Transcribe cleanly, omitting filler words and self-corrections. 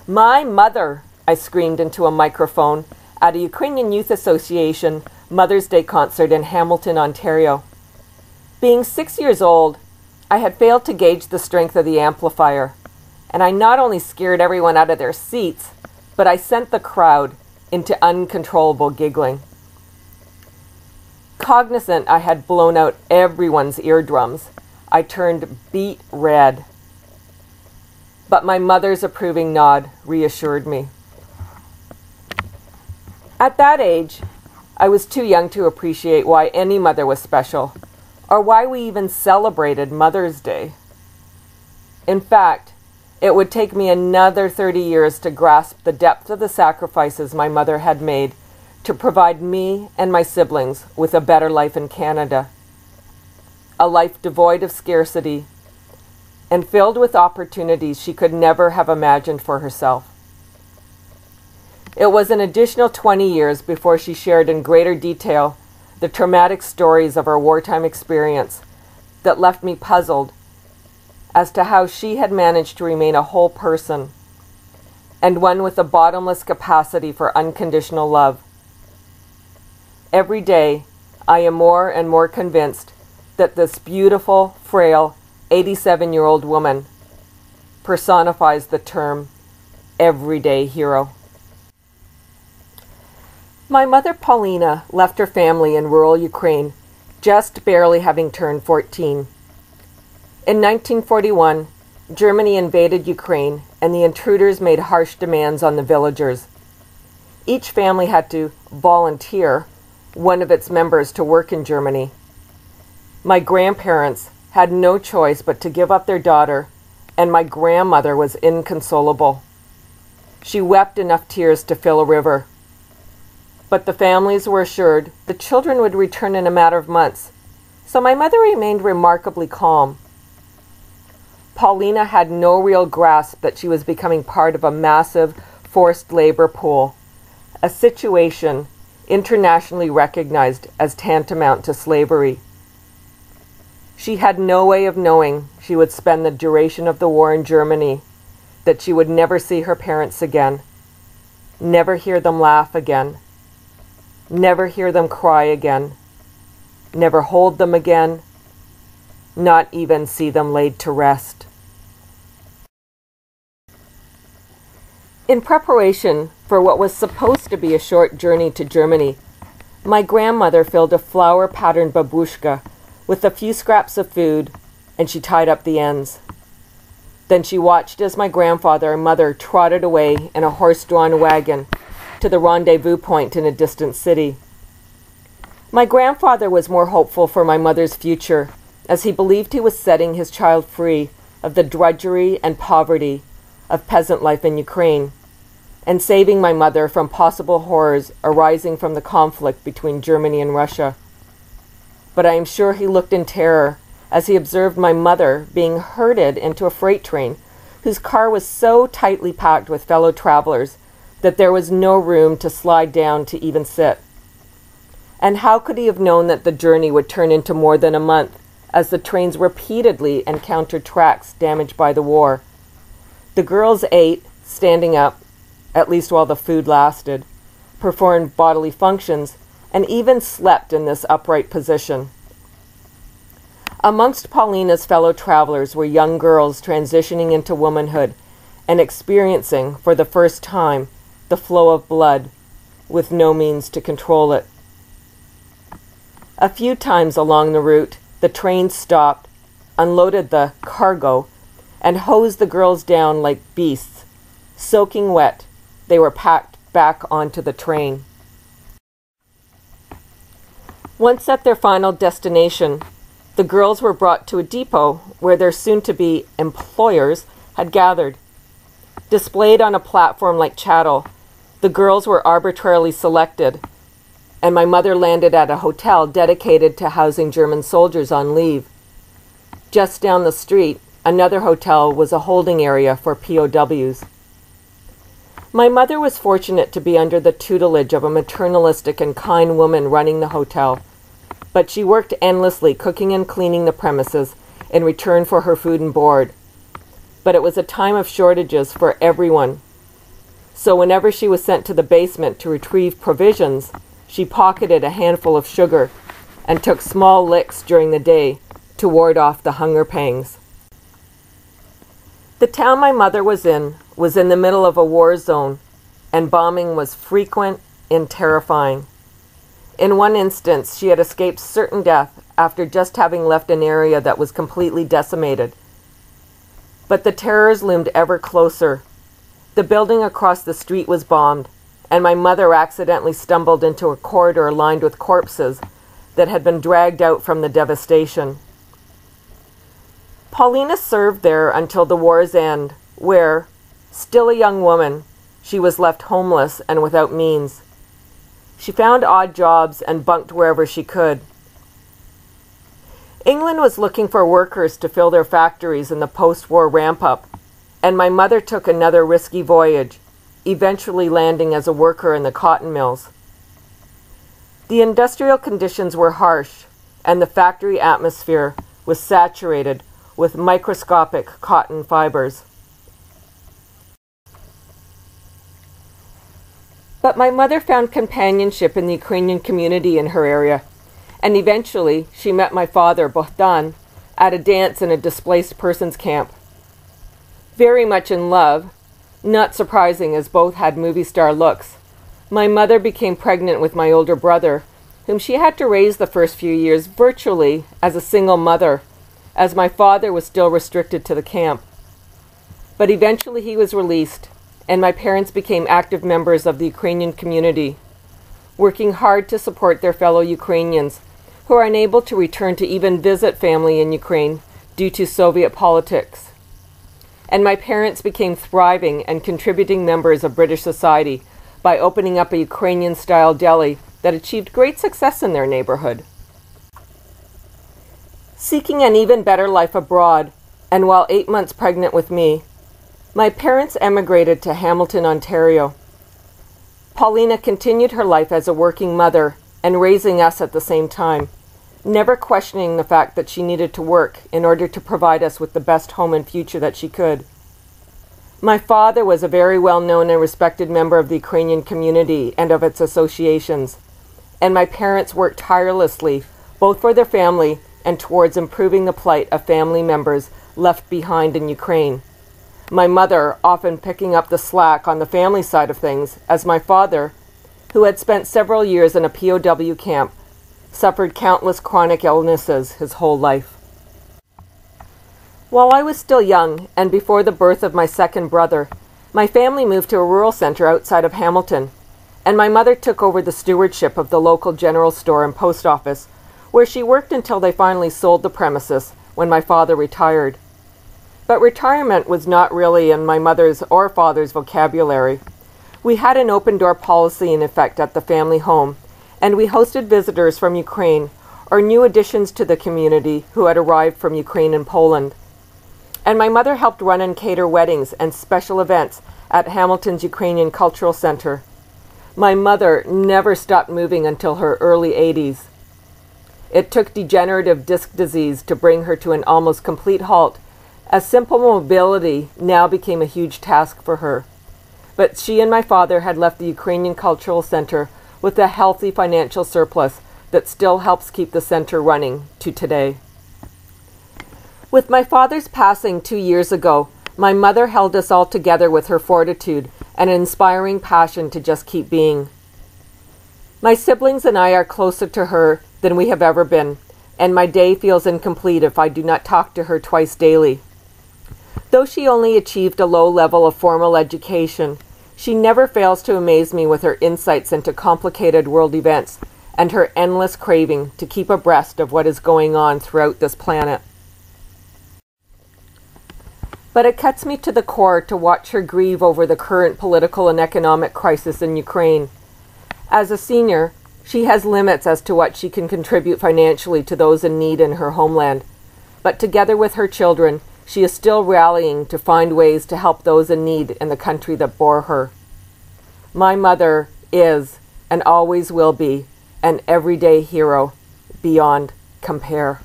"My mother!" I screamed into a microphone at a Ukrainian Youth Association Mother's Day concert in Hamilton, Ontario. Being 6 years old, I had failed to gauge the strength of the amplifier, and I not only scared everyone out of their seats, but I sent the crowd into uncontrollable giggling. Cognizant I had blown out everyone's eardrums, I turned beet red. But my mother's approving nod reassured me. At that age, I was too young to appreciate why any mother was special, or why we even celebrated Mother's Day. In fact, it would take me another 30 years to grasp the depth of the sacrifices my mother had made to provide me and my siblings with a better life in Canada. A life devoid of scarcity and filled with opportunities she could never have imagined for herself. It was an additional 20 years before she shared in greater detail the traumatic stories of her wartime experience that left me puzzled as to how she had managed to remain a whole person and one with a bottomless capacity for unconditional love. Every day, I am more and more convinced that this beautiful, frail, 87-year-old woman personifies the term everyday hero. My mother, Paulina, left her family in rural Ukraine, just barely having turned 14. In 1941, Germany invaded Ukraine, and the intruders made harsh demands on the villagers. Each family had to volunteer one of its members to work in Germany. My grandparents had no choice but to give up their daughter, and my grandmother was inconsolable. She wept enough tears to fill a river. But the families were assured the children would return in a matter of months, so my mother remained remarkably calm. Paulina had no real grasp that she was becoming part of a massive forced labor pool, a situation internationally recognized as tantamount to slavery. She had no way of knowing she would spend the duration of the war in Germany, that she would never see her parents again, never hear them laugh again, never hear them cry again, never hold them again, not even see them laid to rest. In preparation for what was supposed to be a short journey to Germany, my grandmother filled a flower-patterned babushka with a few scraps of food, and she tied up the ends. Then she watched as my grandfather and mother trotted away in a horse-drawn wagon to the rendezvous point in a distant city. My grandfather was more hopeful for my mother's future, as he believed he was setting his child free of the drudgery and poverty of peasant life in Ukraine, and saving my mother from possible horrors arising from the conflict between Germany and Russia. But I am sure he looked in terror as he observed my mother being herded into a freight train whose car was so tightly packed with fellow travelers that there was no room to slide down to even sit. And how could he have known that the journey would turn into more than a month, as the trains repeatedly encountered tracks damaged by the war? The girls ate, standing up, at least while the food lasted, performed bodily functions, and even slept in this upright position. Amongst Paulina's fellow travelers were young girls transitioning into womanhood and experiencing, for the first time, the flow of blood, with no means to control it. A few times along the route, the train stopped, unloaded the cargo, and hosed the girls down like beasts. Soaking wet, they were packed back onto the train. Once at their final destination, the girls were brought to a depot where their soon-to-be employers had gathered. Displayed on a platform like chattel, the girls were arbitrarily selected, and my mother landed at a hotel dedicated to housing German soldiers on leave. Just down the street, another hotel was a holding area for POWs. My mother was fortunate to be under the tutelage of a maternalistic and kind woman running the hotel, but she worked endlessly cooking and cleaning the premises in return for her food and board. But it was a time of shortages for everyone, so whenever she was sent to the basement to retrieve provisions, she pocketed a handful of sugar and took small licks during the day to ward off the hunger pangs. The town my mother was in the middle of a war zone, and bombing was frequent and terrifying. In one instance, she had escaped certain death after just having left an area that was completely decimated. But the terrors loomed ever closer. The building across the street was bombed, and my mother accidentally stumbled into a corridor lined with corpses that had been dragged out from the devastation. Paulina served there until the war's end, where, still a young woman, she was left homeless and without means. She found odd jobs and bunked wherever she could. England was looking for workers to fill their factories in the post-war ramp-up, and my mother took another risky voyage, eventually landing as a worker in the cotton mills. The industrial conditions were harsh, and the factory atmosphere was saturated with microscopic cotton fibers. But my mother found companionship in the Ukrainian community in her area, and eventually she met my father, Bohdan, at a dance in a displaced persons camp. Very much in love, not surprising as both had movie star looks, my mother became pregnant with my older brother, whom she had to raise the first few years virtually as a single mother, as my father was still restricted to the camp. But eventually he was released, and my parents became active members of the Ukrainian community, working hard to support their fellow Ukrainians who are unable to return to even visit family in Ukraine due to Soviet politics. And my parents became thriving and contributing members of British society by opening up a Ukrainian-style deli that achieved great success in their neighborhood. Seeking an even better life abroad, and while 8 months pregnant with me, my parents emigrated to Hamilton, Ontario. Paulina continued her life as a working mother and raising us at the same time, never questioning the fact that she needed to work in order to provide us with the best home and future that she could. My father was a very well-known and respected member of the Ukrainian community and of its associations, and my parents worked tirelessly, both for their family and towards improving the plight of family members left behind in Ukraine. My mother often picking up the slack on the family side of things, as my father, who had spent several years in a POW camp, suffered countless chronic illnesses his whole life. While I was still young, and before the birth of my second brother, my family moved to a rural center outside of Hamilton, and my mother took over the stewardship of the local general store and post office, where she worked until they finally sold the premises when my father retired. But retirement was not really in my mother's or father's vocabulary. We had an open-door policy in effect at the family home, and we hosted visitors from Ukraine or new additions to the community who had arrived from Ukraine and Poland. And my mother helped run and cater weddings and special events at Hamilton's Ukrainian Cultural Center. My mother never stopped moving until her early 80s. It took degenerative disc disease to bring her to an almost complete halt, as simple mobility now became a huge task for her. But she and my father had left the Ukrainian Cultural Center with a healthy financial surplus that still helps keep the center running to today. With my father's passing 2 years ago, my mother held us all together with her fortitude and an inspiring passion to just keep being. My siblings and I are closer to her than we have ever been, and my day feels incomplete if I do not talk to her twice daily. Though she only achieved a low level of formal education, she never fails to amaze me with her insights into complicated world events and her endless craving to keep abreast of what is going on throughout this planet. But it cuts me to the core to watch her grieve over the current political and economic crisis in Ukraine. As a senior, she has limits as to what she can contribute financially to those in need in her homeland. But together with her children, she is still rallying to find ways to help those in need in the country that bore her. My mother is, and always will be, an everyday hero beyond compare.